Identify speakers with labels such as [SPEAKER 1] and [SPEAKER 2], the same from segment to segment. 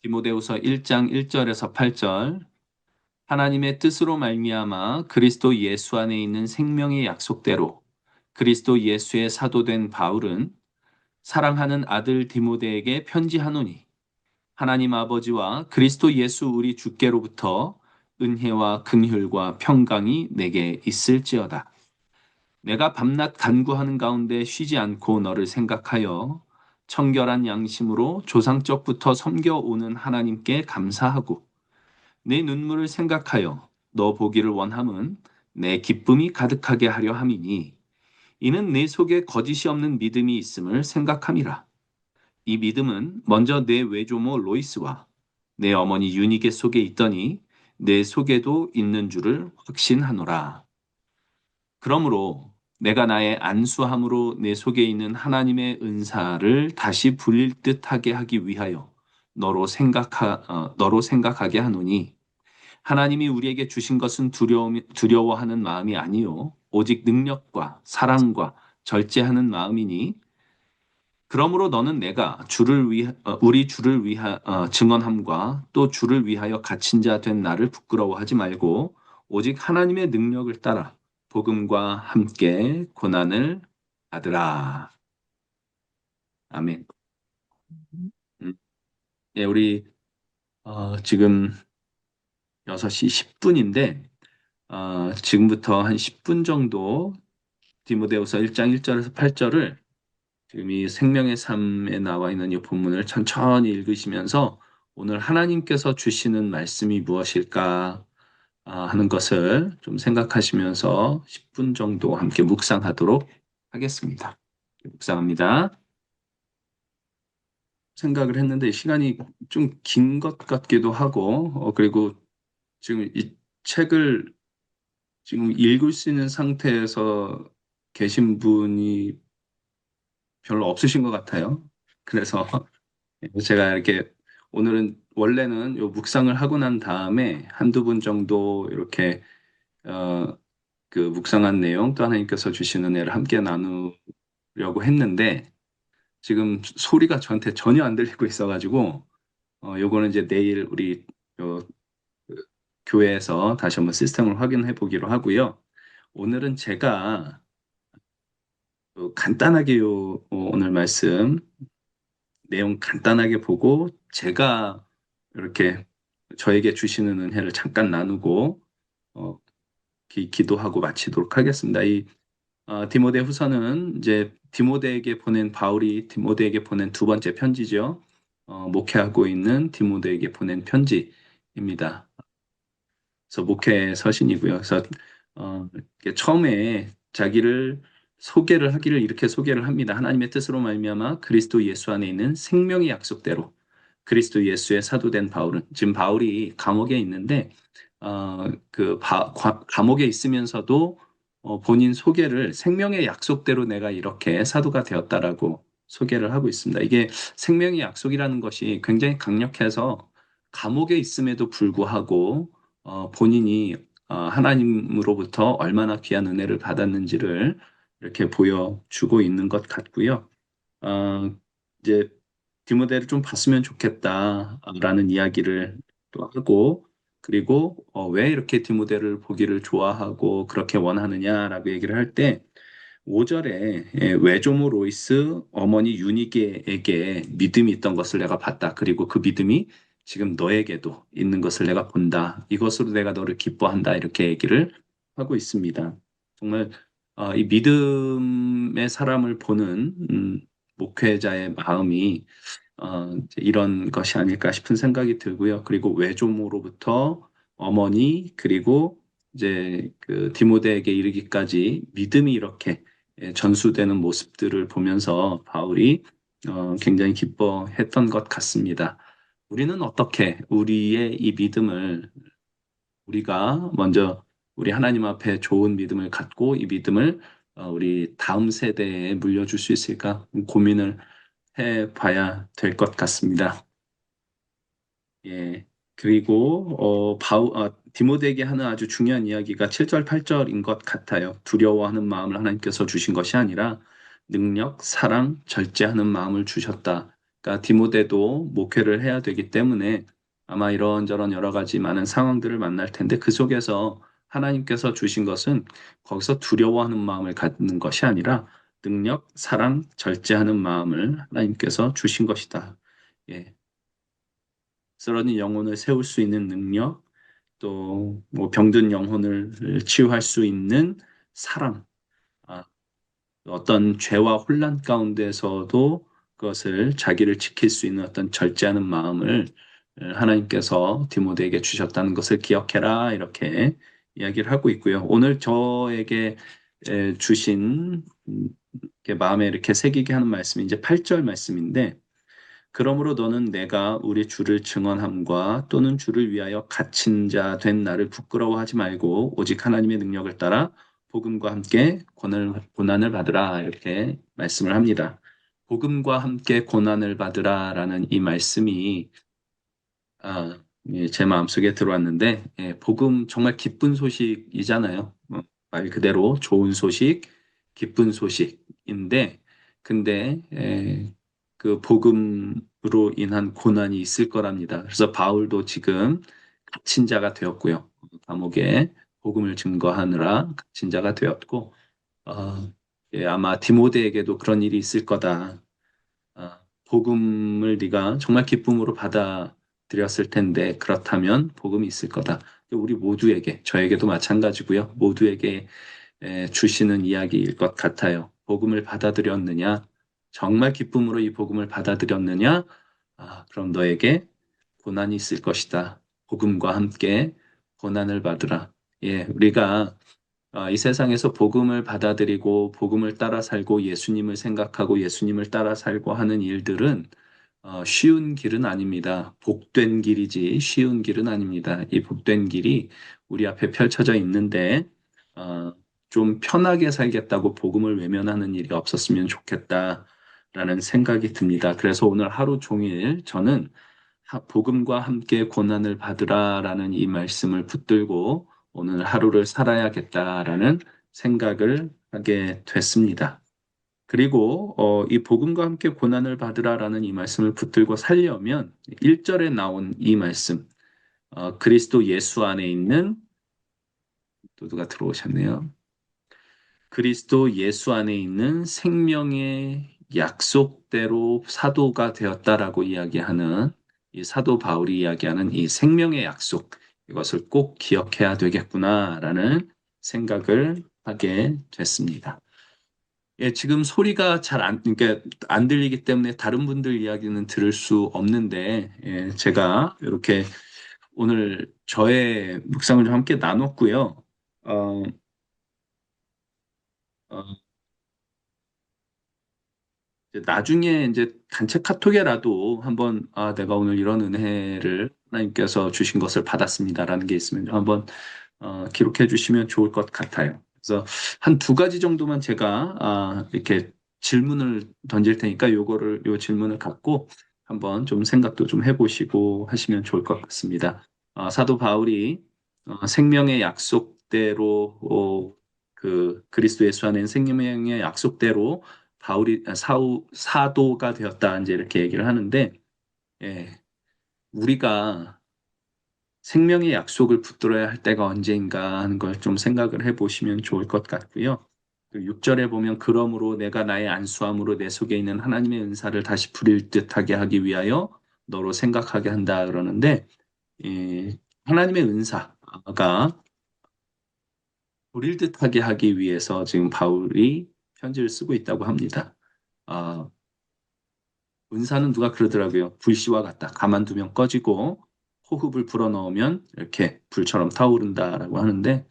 [SPEAKER 1] 디모데후서 1장 1절에서 8절. 하나님의 뜻으로 말미암아 그리스도 예수 안에 있는 생명의 약속대로 그리스도 예수의 사도된 바울은 사랑하는 아들 디모데에게 편지하노니, 하나님 아버지와 그리스도 예수 우리 주께로부터 은혜와 긍휼과 평강이 내게 있을지어다. 내가 밤낮 간구하는 가운데 쉬지 않고 너를 생각하여 청결한 양심으로 조상적부터 섬겨오는 하나님께 감사하고, 내 눈물을 생각하여 너 보기를 원함은 내 기쁨이 가득하게 하려 함이니, 이는 내 속에 거짓이 없는 믿음이 있음을 생각함이라. 이 믿음은 먼저 내 외조모 로이스와 내 어머니 유니게 속에 있더니 내 속에도 있는 줄을 확신하노라. 그러므로 내가 나의 안수함으로 내 속에 있는 하나님의 은사를 다시 불릴 듯하게 하기 위하여 너로 생각하게 하노니, 하나님이 우리에게 주신 것은 두려워하는 마음이 아니요 오직 능력과 사랑과 절제하는 마음이니, 그러므로 너는 내가 우리 주를 증언함과 또 주를 위하여 갇힌 자 된 나를 부끄러워하지 말고 오직 하나님의 능력을 따라 복음과 함께 고난을 받으라. 아멘. 음, 예, 우리 지금 6시 10분인데 지금부터 한 10분 정도 디모데후서 1장 1절에서 8절을 지금 이 생명의 삶에 나와 있는 이 본문을 천천히 읽으시면서 오늘 하나님께서 주시는 말씀이 무엇일까 하는 것을 좀 생각하시면서 10분 정도 함께 묵상하도록 하겠습니다. 묵상합니다. 생각을 했는데 시간이 좀 긴 것 같기도 하고, 그리고 지금 이 책을 지금 읽을 수 있는 상태에서 계신 분이 별로 없으신 것 같아요. 그래서 제가 이렇게 오늘은 원래는 요 묵상을 하고 난 다음에 한두 분 정도 이렇게 어, 그 묵상한 내용 또 하나님께서 주시는 은혜를 함께 나누려고 했는데 지금 소리가 저한테 전혀 안 들리고 있어가지고 요거는 이제 내일 우리 요, 그 교회에서 다시 한번 시스템을 확인해 보기로 하고요. 오늘은 제가 간단하게 오늘 말씀 내용 간단하게 보고 제가 이렇게 저에게 주시는 은혜를 잠깐 나누고 어, 기도하고 마치도록 하겠습니다. 이 디모데 후서는 이제 바울이 디모데에게 보낸 두 번째 편지죠. 목회하고 있는 디모데에게 보낸 편지입니다. 그래서 목회 서신이고요. 그래서 이렇게 처음에 자기를 소개를 하기를 이렇게 소개를 합니다. 하나님의 뜻으로 말미암아 그리스도 예수 안에 있는 생명의 약속대로 그리스도 예수의 사도된 바울은, 지금 바울이 감옥에 있는데 감옥에 있으면서도 본인 소개를 생명의 약속대로 내가 이렇게 사도가 되었다라고 소개를 하고 있습니다. 이게 생명의 약속이라는 것이 굉장히 강력해서 감옥에 있음에도 불구하고 본인이 하나님으로부터 얼마나 귀한 은혜를 받았는지를 이렇게 보여주고 있는 것 같고요. 어, 이제 디모데를 좀 봤으면 좋겠다라는 이야기를 또 하고, 그리고 왜 이렇게 디모데를 보기를 좋아하고 그렇게 원하느냐라고 얘기를 할 때 5절에 외조모 로이스 어머니 유니게에게 믿음이 있던 것을 내가 봤다. 그리고 그 믿음이 지금 너에게도 있는 것을 내가 본다. 이것으로 내가 너를 기뻐한다. 이렇게 얘기를 하고 있습니다. 정말 이 믿음의 사람을 보는 목회자의 마음이 이제 이런 것이 아닐까 싶은 생각이 들고요. 그리고 외조모로부터 어머니 그리고 이제 그 디모데에게 이르기까지 믿음이 이렇게 전수되는 모습들을 보면서 바울이 굉장히 기뻐했던 것 같습니다. 우리는 어떻게 우리의 이 믿음을 우리가 먼저 우리 하나님 앞에 좋은 믿음을 갖고 이 믿음을 우리 다음 세대에 물려줄 수 있을까 고민을 해봐야 될 것 같습니다. 예. 그리고 디모데에게 하는 아주 중요한 이야기가 7절, 8절인 것 같아요. 두려워하는 마음을 하나님께서 주신 것이 아니라 능력, 사랑, 절제하는 마음을 주셨다. 그러니까 디모데도 목회를 해야 되기 때문에 아마 이런저런 여러 가지 많은 상황들을 만날 텐데 그 속에서 하나님께서 주신 것은 거기서 두려워하는 마음을 갖는 것이 아니라 능력, 사랑, 절제하는 마음을 하나님께서 주신 것이다. 예. 쓰러진 영혼을 세울 수 있는 능력, 또 뭐 병든 영혼을 치유할 수 있는 사랑, 아, 어떤 죄와 혼란 가운데서도 그것을 자기를 지킬 수 있는 어떤 절제하는 마음을 하나님께서 디모데에게 주셨다는 것을 기억해라 이렇게 이야기를 하고 있고요. 오늘 저에게 주신 이렇게 마음에 이렇게 새기게 하는 말씀이 이제 8절 말씀인데 그러므로 너는 내가 우리 주를 증언함과 또는 주를 위하여 갇힌 자 된 나를 부끄러워하지 말고 오직 하나님의 능력을 따라 복음과 함께 고난을 받으라 이렇게 말씀을 합니다. 복음과 함께 고난을 받으라라는 이 말씀이 예, 제 마음속에 들어왔는데 예, 복음 정말 기쁜 소식이잖아요. 말 그대로 좋은 소식, 기쁜 소식인데 근데 그 복음으로 인한 고난이 있을 거랍니다. 그래서 바울도 지금 갇힌 자가 되었고요. 감옥에 복음을 증거하느라 갇힌 자가 되었고 예, 아마 디모데에게도 그런 일이 있을 거다. 복음을 네가 정말 기쁨으로 받아들였을 텐데 그렇다면 복음이 있을 거다. 우리 모두에게, 저에게도 마찬가지고요. 모두에게 주시는 이야기일 것 같아요. 복음을 받아들였느냐? 정말 기쁨으로 이 복음을 받아들였느냐? 그럼 너에게 고난이 있을 것이다. 복음과 함께 고난을 받으라. 예, 우리가 이 세상에서 복음을 받아들이고 복음을 따라 살고 예수님을 생각하고 예수님을 따라 살고 하는 일들은 쉬운 길은 아닙니다. 복된 길이지 쉬운 길은 아닙니다. 이 복된 길이 우리 앞에 펼쳐져 있는데 어, 좀 편하게 살겠다고 복음을 외면하는 일이 없었으면 좋겠다라는 생각이 듭니다. 그래서 오늘 하루 종일 저는 복음과 함께 고난을 받으라라는 이 말씀을 붙들고 오늘 하루를 살아야겠다라는 생각을 하게 됐습니다. 그리고 이 복음과 함께 고난을 받으라라는 이 말씀을 붙들고 살려면 1절에 나온 이 말씀, 그리스도 예수 안에 있는 또 누가 들어오셨네요. 그리스도 예수 안에 있는 생명의 약속대로 사도가 되었다라고 이야기하는 이 사도 바울이 이야기하는 이 생명의 약속 이것을 꼭 기억해야 되겠구나라는 생각을 하게 됐습니다. 예, 지금 소리가 잘 그러니까 안 들리기 때문에 다른 분들 이야기는 들을 수 없는데, 예, 제가 이렇게 오늘 저의 묵상을 좀 함께 나눴고요. 어, 어, 이제 나중에 이제 단체 카톡에라도 한번 내가 오늘 이런 은혜를 하나님께서 주신 것을 받았습니다라는 게 있으면 한번 기록해 주시면 좋을 것 같아요. 그래서 한 두 가지 정도만 제가 이렇게 질문을 던질 테니까 요 질문을 갖고 한번 좀 생각도 좀 해보시고 하시면 좋을 것 같습니다. 사도 바울이 생명의 약속대로 그 그리스도 예수 안에 있는 생명의 약속대로 바울이 사도가 되었다 이제 이렇게 얘기를 하는데 예, 우리가 생명의 약속을 붙들어야 할 때가 언제인가 하는 걸 좀 생각을 해보시면 좋을 것 같고요. 6절에 보면 그러므로 내가 나의 안수함으로 내 속에 있는 하나님의 은사를 다시 부릴 듯하게 하기 위하여 너로 생각하게 한다 그러는데 하나님의 은사가 부릴 듯하게 하기 위해서 지금 바울이 편지를 쓰고 있다고 합니다. 아, 은사는 누가 그러더라고요. 불씨와 같다. 가만두면 꺼지고 호흡을 불어넣으면 이렇게 불처럼 타오른다라고 하는데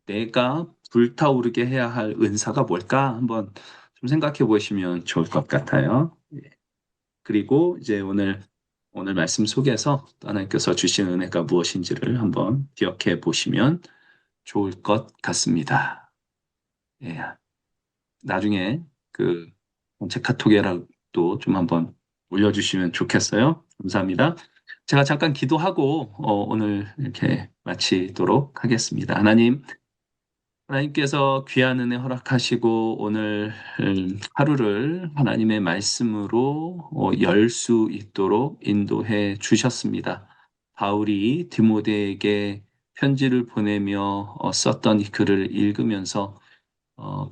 [SPEAKER 1] 내가 불타오르게 해야 할 은사가 뭘까? 한번 좀 생각해 보시면 좋을 것 같아요. 예. 그리고 이제 오늘 말씀 속에서 하나님께서 주신 은혜가 무엇인지를 한번 기억해 보시면 좋을 것 같습니다. 예. 나중에 그 단체 카톡에라도 좀 한번 올려주시면 좋겠어요. 감사합니다. 제가 잠깐 기도하고 오늘 이렇게 마치도록 하겠습니다. 하나님, 하나님께서 귀한 은혜 허락하시고 오늘 하루를 하나님의 말씀으로 열 수 있도록 인도해 주셨습니다. 바울이 디모데에게 편지를 보내며 썼던 이 글을 읽으면서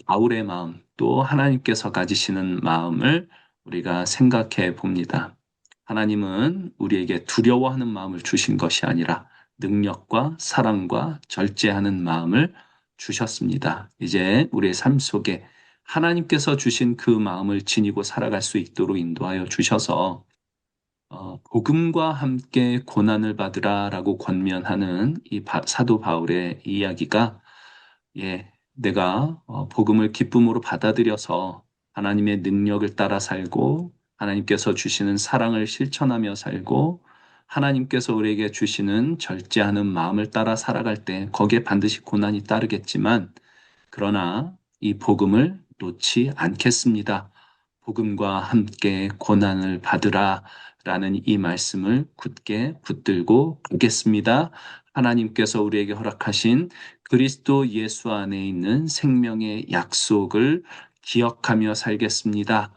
[SPEAKER 1] 바울의 마음 또 하나님께서 가지시는 마음을 우리가 생각해 봅니다. 하나님은 우리에게 두려워하는 마음을 주신 것이 아니라 능력과 사랑과 절제하는 마음을 주셨습니다. 이제 우리의 삶 속에 하나님께서 주신 그 마음을 지니고 살아갈 수 있도록 인도하여 주셔서 복음과 함께 고난을 받으라라고 권면하는 이 사도 바울의 이야기가 내가 복음을 기쁨으로 받아들여서 하나님의 능력을 따라 살고 하나님께서 주시는 사랑을 실천하며 살고 하나님께서 우리에게 주시는 절제하는 마음을 따라 살아갈 때 거기에 반드시 고난이 따르겠지만 그러나 이 복음을 놓지 않겠습니다. 복음과 함께 고난을 받으라 라는 이 말씀을 굳게 붙들고 가겠습니다. 하나님께서 우리에게 허락하신 그리스도 예수 안에 있는 생명의 약속을 기억하며 살겠습니다.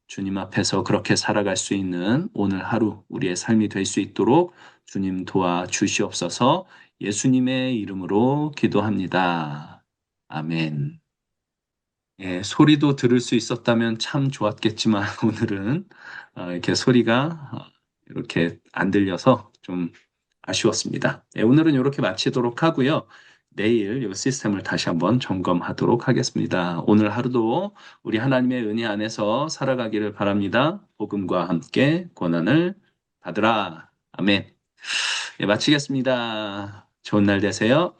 [SPEAKER 1] 주님 앞에서 그렇게 살아갈 수 있는 오늘 하루 우리의 삶이 될 수 있도록 주님 도와주시옵소서. 예수님의 이름으로 기도합니다. 아멘. 소리도 들을 수 있었다면 참 좋았겠지만 오늘은 이렇게 소리가 이렇게 안 들려서 좀 아쉬웠습니다. 오늘은 이렇게 마치도록 하고요. 내일 이 시스템을 다시 한번 점검하도록 하겠습니다. 오늘 하루도 우리 하나님의 은혜 안에서 살아가기를 바랍니다. 복음과 함께 고난을 받으라. 아멘. 마치겠습니다. 좋은 날 되세요.